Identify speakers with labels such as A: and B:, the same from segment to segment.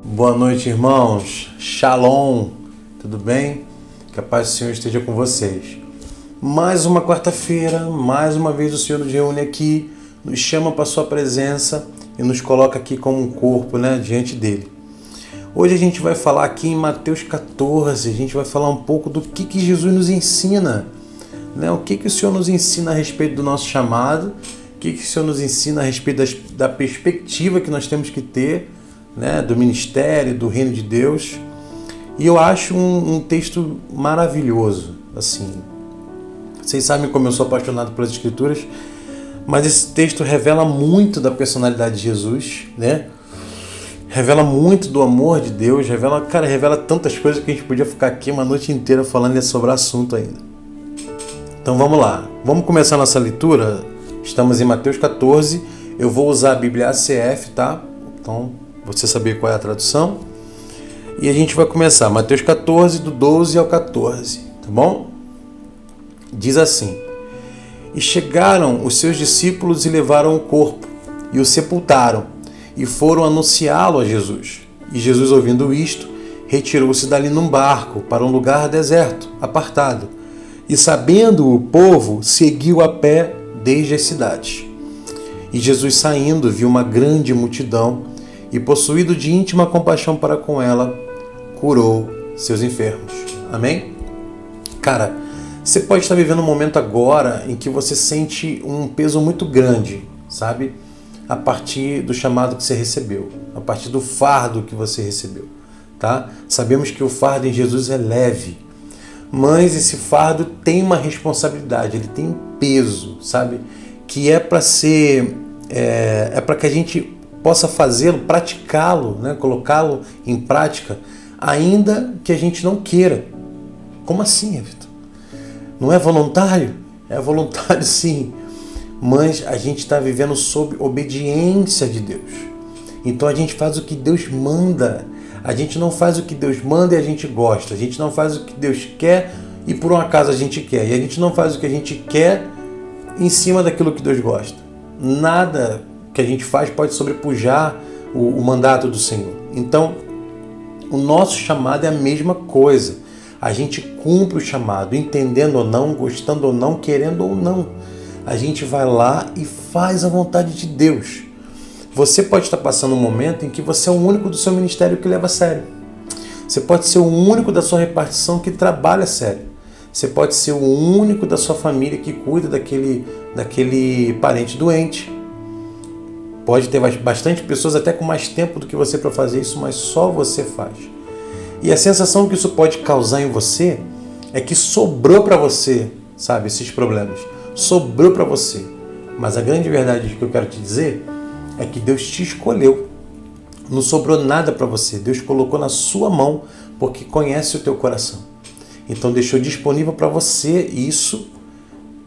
A: Boa noite, irmãos. Shalom. Tudo bem? Que a paz do Senhor esteja com vocês. Mais uma quarta-feira, mais uma vez o Senhor nos reúne aqui, nos chama para a sua presença e nos coloca aqui como um corpo, diante dele. Hoje a gente vai falar aqui em Mateus 14, a gente vai falar um pouco do que Jesus nos ensina, o que o Senhor nos ensina a respeito do nosso chamado, o que o Senhor nos ensina a respeito da perspectiva que nós temos que ter, do ministério, do reino de Deus. E eu acho um texto maravilhoso. Assim, vocês sabem como eu sou apaixonado pelas Escrituras, mas esse texto revela muito da personalidade de Jesus, revela muito do amor de Deus, revela tantas coisas que a gente podia ficar aqui uma noite inteira falando sobre o assunto ainda. Então vamos lá, vamos começar nossa leitura. Estamos em Mateus 14, eu vou usar a Bíblia ACF, tá? Então, você saber qual é a tradução. E a gente vai começar Mateus 14, do 12 ao 14, tá bom? Diz assim: E chegaram os seus discípulos e levaram o corpo, e o sepultaram, e foram anunciá-lo a Jesus. E Jesus, ouvindo isto, retirou-se dali num barco, para um lugar deserto, apartado. E sabendo o povo, seguiu a pé desde as cidades. E Jesus, saindo, viu uma grande multidão, e possuído de íntima compaixão para com ela, curou seus enfermos. Amém? Cara, você pode estar vivendo um momento agora em que você sente um peso muito grande, sabe? A partir do chamado que você recebeu, a partir do fardo que você recebeu, tá? Sabemos que o fardo em Jesus é leve, mas esse fardo tem uma responsabilidade, ele tem um peso, sabe? Que é para ser, para que a gente possa fazê-lo, praticá-lo, colocá-lo em prática, ainda que a gente não queira. Como assim, Vitor? Não é voluntário? É voluntário sim, mas a gente está vivendo sob obediência de Deus. Então a gente faz o que Deus manda. A gente não faz o que Deus manda e a gente gosta. A gente não faz o que Deus quer e por um acaso a gente quer. E a gente não faz o que a gente quer em cima daquilo que Deus gosta. Nada que a gente faz pode sobrepujar o mandato do Senhor. Então, o nosso chamado é a mesma coisa. A gente cumpre o chamado, entendendo ou não, gostando ou não, querendo ou não. A gente vai lá e faz a vontade de Deus. Você pode estar passando um momento em que você é o único do seu ministério que leva a sério. Você pode ser o único da sua repartição que trabalha a sério. Você pode ser o único da sua família que cuida daquele parente doente. Pode ter bastante pessoas até com mais tempo do que você para fazer isso, mas só você faz. E a sensação que isso pode causar em você é que sobrou para você, sabe, esses problemas. Sobrou para você. Mas a grande verdade que eu quero te dizer é que Deus te escolheu. Não sobrou nada para você. Deus colocou na sua mão porque conhece o teu coração. Então deixou disponível para você isso.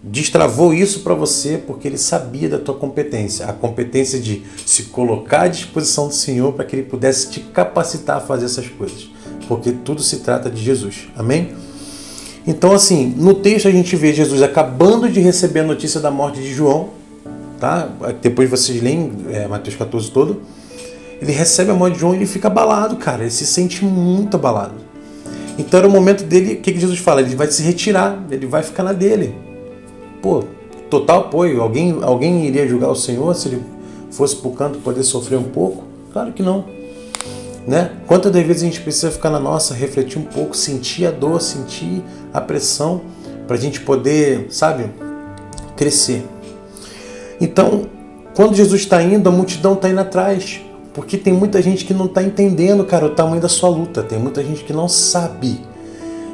A: Destravou isso para você porque Ele sabia da tua competência. A competência de se colocar à disposição do Senhor para que Ele pudesse te capacitar a fazer essas coisas. Porque tudo se trata de Jesus. Amém? Então assim, no texto a gente vê Jesus acabando de receber a notícia da morte de João. Tá? Depois vocês leem Mateus 14 todo. Ele recebe a morte de João e ele fica abalado, cara. Ele se sente muito abalado. Então era o momento dele, o que Jesus fala? Ele vai se retirar, ele vai ficar na dele. Pô, total apoio. Alguém iria julgar o Senhor se ele fosse para o canto poder sofrer um pouco? Claro que não. Quantas das vezes a gente precisa ficar na nossa, refletir um pouco, sentir a dor, sentir a pressão, para a gente poder, sabe, crescer. Então, quando Jesus está indo, a multidão está indo atrás, porque tem muita gente que não está entendendo, cara, o tamanho da sua luta. Tem muita gente que não sabe.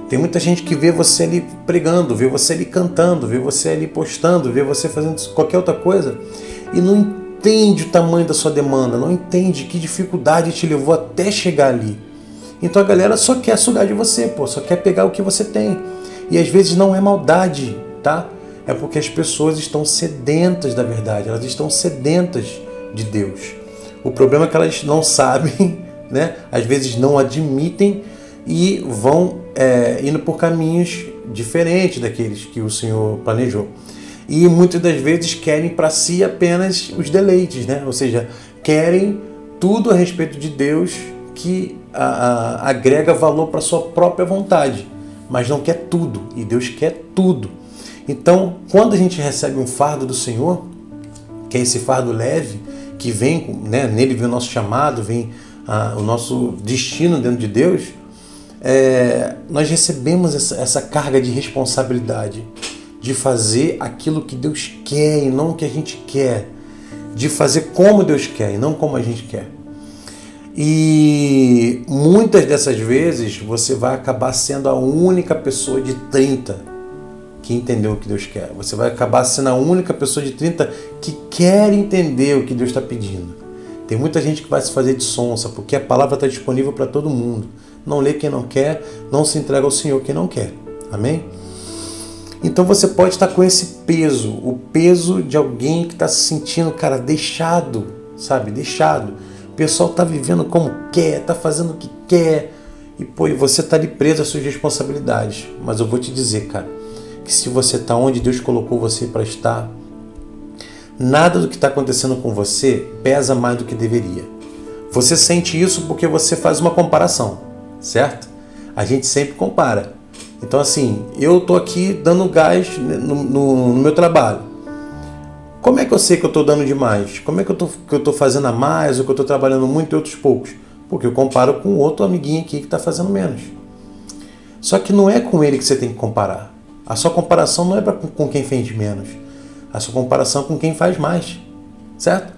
A: Tem muita gente que vê você ali pregando, vê você ali cantando, vê você ali postando, vê você fazendo qualquer outra coisa e não entende o tamanho da sua demanda, não entende que dificuldade te levou até chegar ali. Então a galera só quer sugar de você, só quer pegar o que você tem. E às vezes não é maldade, tá? É porque as pessoas estão sedentas da verdade, elas estão sedentas de Deus. O problema é que elas não sabem, às vezes não admitem e vão indo por caminhos diferentes daqueles que o Senhor planejou. E muitas das vezes querem para si apenas os deleites, Ou seja, querem tudo a respeito de Deus que agrega valor para a sua própria vontade, mas não quer tudo, e Deus quer tudo. Então, quando a gente recebe um fardo do Senhor, que é esse fardo leve, que vem, né, nele vem o nosso chamado, vem o nosso destino dentro de Deus, nós recebemos essa carga de responsabilidade, de fazer aquilo que Deus quer e não o que a gente quer, de fazer como Deus quer e não como a gente quer. E muitas dessas vezes você vai acabar sendo a única pessoa de 30 que entendeu o que Deus quer. Você vai acabar sendo a única pessoa de 30 que quer entender o que Deus está pedindo. Tem muita gente que vai se fazer de sonsa, porque a palavra está disponível para todo mundo. Não lê quem não quer, não se entrega ao Senhor quem não quer. Amém? Então você pode estar com esse peso, o peso de alguém que está se sentindo, cara, deixado, sabe? Deixado. O pessoal está vivendo como quer, está fazendo o que quer, e pô, você está ali preso às suas responsabilidades. Mas eu vou te dizer, cara, que se você está onde Deus colocou você para estar, nada do que está acontecendo com você pesa mais do que deveria. Você sente isso porque você faz uma comparação, certo? A gente sempre compara. Então assim, eu estou aqui dando gás no meu trabalho. Como é que eu sei que eu estou dando demais? Como é que eu estou fazendo a mais ou que eu estou trabalhando muito e outros poucos? Porque eu comparo com outro amiguinho aqui que está fazendo menos. Só que não é com ele que você tem que comparar. A sua comparação não é com quem fez menos. A sua comparação é com quem faz mais. Certo?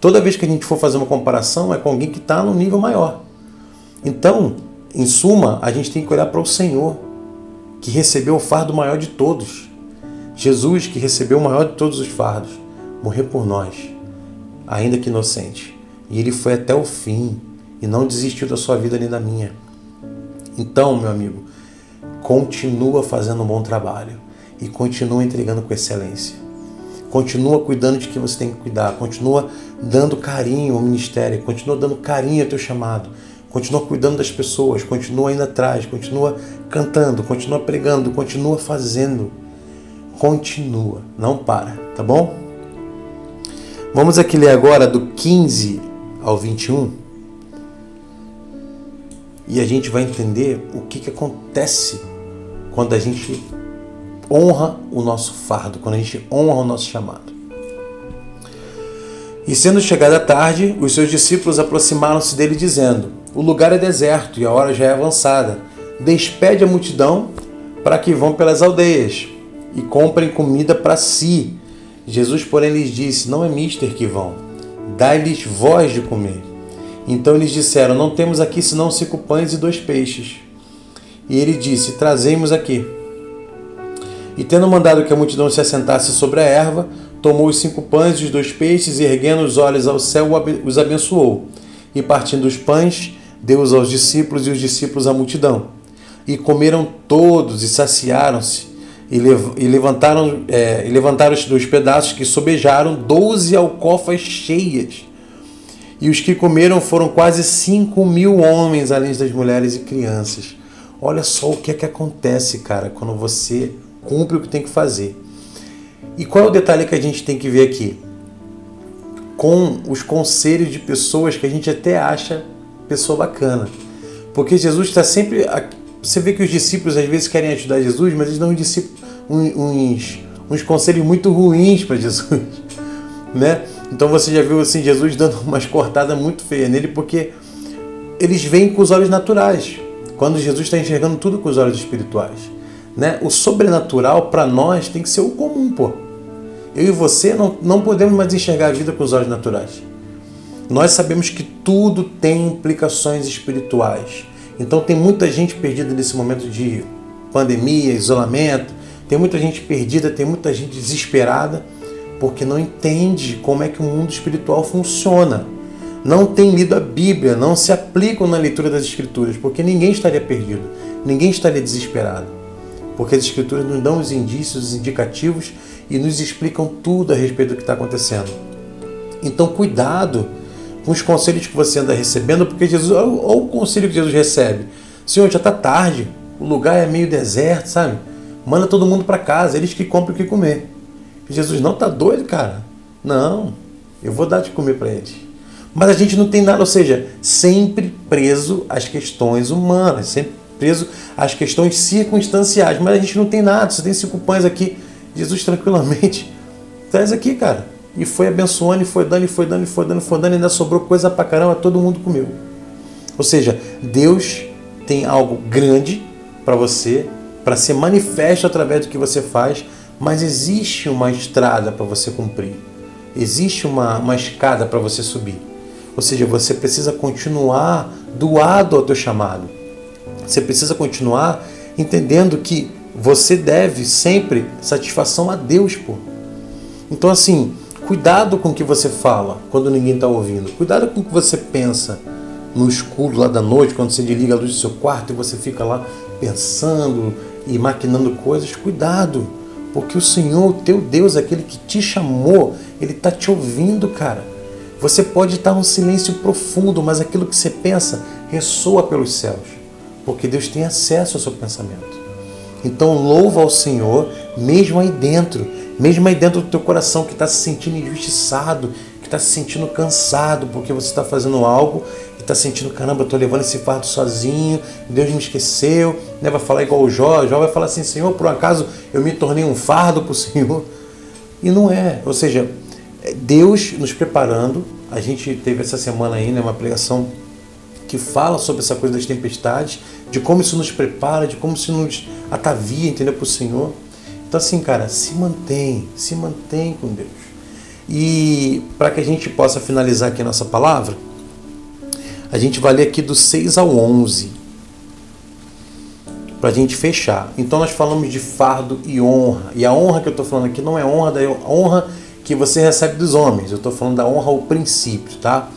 A: Toda vez que a gente for fazer uma comparação é com alguém que está no nível maior. Então, em suma, a gente tem que olhar para o Senhor, que recebeu o fardo maior de todos. Jesus, que recebeu o maior de todos os fardos, morreu por nós, ainda que inocente. E ele foi até o fim e não desistiu da sua vida nem da minha. Então, meu amigo, continua fazendo um bom trabalho e continua entregando com excelência. Continua cuidando de quem você tem que cuidar, continua dando carinho ao ministério, continua dando carinho ao teu chamado, continua cuidando das pessoas, continua indo atrás, continua cantando, continua pregando, continua fazendo. Continua, não para, tá bom? Vamos aqui ler agora do 15 ao 21 e a gente vai entender o que acontece quando a gente honra o nosso fardo, quando a gente honra o nosso chamado. E sendo chegada a tarde, os seus discípulos aproximaram-se dele dizendo: o lugar é deserto e a hora já é avançada. Despede a multidão para que vão pelas aldeias e comprem comida para si. Jesus, porém, lhes disse: não é mister que vão, dai-lhes vós de comer. Então eles disseram: não temos aqui senão 5 pães e 2 peixes. E ele disse: trazei-mos aqui. E tendo mandado que a multidão se assentasse sobre a erva, tomou os 5 pães e os 2 peixes, e erguendo os olhos ao céu, os abençoou. E partindo os pães, deu-os aos discípulos, e os discípulos à multidão. E comeram todos, e saciaram-se, e levantaram os 2 pedaços, que sobejaram 12 alcofas cheias. E os que comeram foram quase 5.000 homens, além das mulheres e crianças. Olha só o que é que acontece, cara, quando você cumpre o que tem que fazer. E qual é o detalhe que a gente tem que ver aqui? Com os conselhos de pessoas que a gente até acha pessoa bacana. Porque Jesus está sempre... Você vê que os discípulos às vezes querem ajudar Jesus, mas eles dão uns conselhos muito ruins para Jesus. Né? Então você já viu assim, Jesus dando umas cortadas muito feias nele, porque eles veem com os olhos naturais, quando Jesus está enxergando tudo com os olhos espirituais. Né? O sobrenatural para nós tem que ser o comum, pô. Eu e você não podemos mais enxergar a vida com os olhos naturais. Nós sabemos que tudo tem implicações espirituais. Então tem muita gente perdida nesse momento de pandemia, isolamento, tem muita gente perdida, tem muita gente desesperada, porque não entende como é que o mundo espiritual funciona. Não tem lido a Bíblia, não se aplicam na leitura das Escrituras, porque ninguém estaria perdido, ninguém estaria desesperado. Porque as Escrituras nos dão os indícios, os indicativos e nos explicam tudo a respeito do que está acontecendo. Então cuidado com os conselhos que você anda recebendo, porque Jesus, olha o conselho que Jesus recebe. Senhor, já está tarde, o lugar é meio deserto, sabe? Manda todo mundo para casa, eles que comprem o que comer. E Jesus, não, tá doido, cara? Não, eu vou dar de comer para eles. Mas a gente não tem nada, ou seja, sempre preso às questões humanas, sempre preso às questões circunstanciais. Mas a gente não tem nada, você tem 5 pães aqui, Jesus tranquilamente traz aqui, cara. E foi abençoando, e foi dando, e foi dando, e foi dando, e foi dando, e ainda sobrou coisa pra caramba, todo mundo comeu. Ou seja, Deus tem algo grande para você, para ser manifesto através do que você faz, mas existe uma estrada para você cumprir. Existe uma escada para você subir. Ou seja, você precisa continuar doado ao teu chamado. Você precisa continuar entendendo que você deve sempre satisfação a Deus, pô. Então, assim, cuidado com o que você fala quando ninguém está ouvindo. Cuidado com o que você pensa no escuro lá da noite, quando você desliga a luz do seu quarto e você fica lá pensando e maquinando coisas. Cuidado, porque o Senhor, o teu Deus, aquele que te chamou, Ele está te ouvindo, cara. Você pode estar num silêncio profundo, mas aquilo que você pensa ressoa pelos céus, porque Deus tem acesso ao seu pensamento. Então louva ao Senhor, mesmo aí dentro do teu coração que está se sentindo injustiçado, que está se sentindo cansado, porque você está fazendo algo e está sentindo, caramba, eu estou levando esse fardo sozinho, Deus me esqueceu, né? Vai falar igual o Jó vai falar assim, Senhor, por um acaso eu me tornei um fardo para o Senhor? E não é, ou seja, Deus nos preparando. A gente teve essa semana aí, né, uma pregação que fala sobre essa coisa das tempestades, de como isso nos prepara, de como isso nos atavia, entendeu, para o Senhor. Então assim, cara, se mantém com Deus. E para que a gente possa finalizar aqui a nossa palavra, a gente vai ler aqui do 6 ao 11, para a gente fechar. Então nós falamos de fardo e honra. E a honra que eu estou falando aqui não é honra que você recebe dos homens. Eu estou falando da honra ao princípio, tá?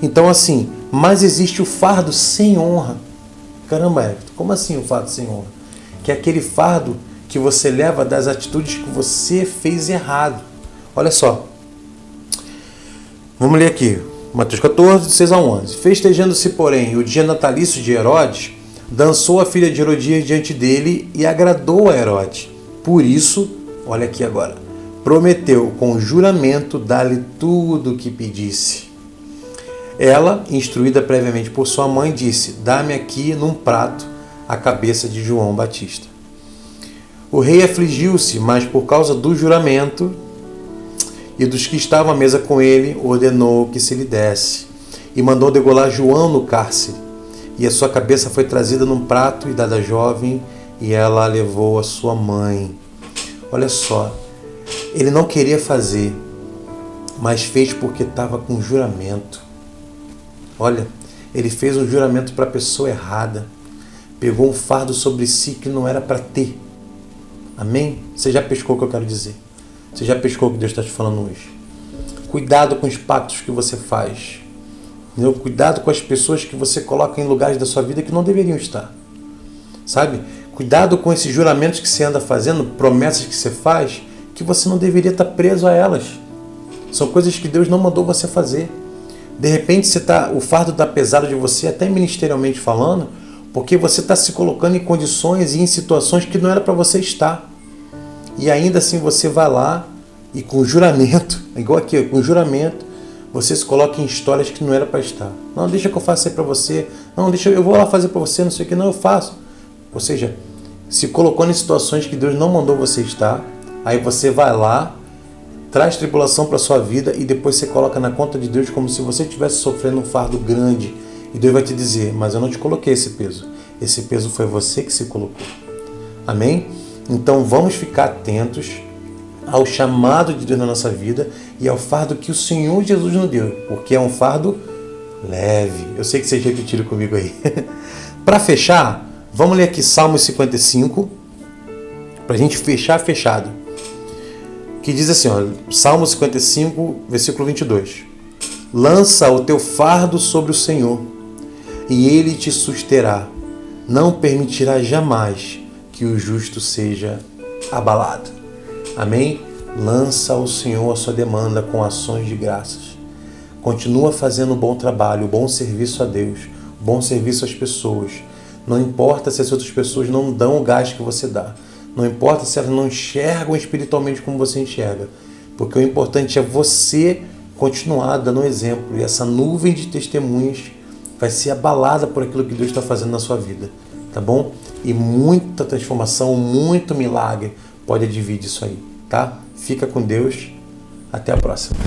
A: Então assim, mas existe o fardo sem honra. Caramba, Hector, como assim o fardo sem honra? Que é aquele fardo que você leva das atitudes que você fez errado. Olha só. Vamos ler aqui. Mateus 14, 6 a 11. Festejando-se, porém, o dia natalício de Herodes, dançou a filha de Herodias diante dele e agradou a Herodes. Por isso, olha aqui agora, prometeu com juramento dar-lhe tudo o que pedisse. Ela, instruída previamente por sua mãe, disse, dá-me aqui num prato a cabeça de João Batista. O rei afligiu-se, mas por causa do juramento e dos que estavam à mesa com ele, ordenou que se lhe desse, e mandou degolar João no cárcere. E a sua cabeça foi trazida num prato e dada à jovem, e ela a levou à sua mãe. Olha só, ele não queria fazer, mas fez porque estava com juramento. Olha, ele fez um juramento para a pessoa errada, pegou um fardo sobre si que não era para ter. Amém? Você já pescou o que eu quero dizer? Você já pescou o que Deus está te falando hoje? Cuidado com os pactos que você faz. Entendeu? Cuidado com as pessoas que você coloca em lugares da sua vida que não deveriam estar. Sabe? Cuidado com esses juramentos que você anda fazendo, promessas que você faz, que você não deveria estar preso a elas. São coisas que Deus não mandou você fazer. De repente o fardo está pesado de você, até ministerialmente falando, porque você está se colocando em condições e em situações que não era para você estar. E ainda assim você vai lá e com juramento, igual aqui, com juramento, você se coloca em histórias que não era para estar. Não, deixa que eu faça isso para você. Não, eu vou lá fazer para você, não sei o que. Não, eu faço. Ou seja, se colocou em situações que Deus não mandou você estar, aí você vai lá, traz tribulação para sua vida e depois você coloca na conta de Deus como se você estivesse sofrendo um fardo grande. E Deus vai te dizer, mas eu não te coloquei esse peso. Esse peso foi você que se colocou. Amém? Então vamos ficar atentos ao chamado de Deus na nossa vida e ao fardo que o Senhor Jesus nos deu, porque é um fardo leve. Eu sei que vocês repetiram comigo aí. Para fechar, vamos ler aqui Salmos 55, para a gente fechar fechado. Que diz assim, ó, Salmo 55, versículo 22. Lança o teu fardo sobre o Senhor, e Ele te susterá. Não permitirá jamais que o justo seja abalado. Amém? Lança ao Senhor a sua demanda com ações de graças. Continua fazendo um bom trabalho, um bom serviço a Deus, um bom serviço às pessoas. Não importa se as outras pessoas não dão o gás que você dá. Não importa se elas não enxergam espiritualmente como você enxerga. Porque o importante é você continuar dando um exemplo. E essa nuvem de testemunhas vai ser abalada por aquilo que Deus está fazendo na sua vida, tá bom? E muita transformação, muito milagre pode advir disso aí, tá? Fica com Deus. Até a próxima.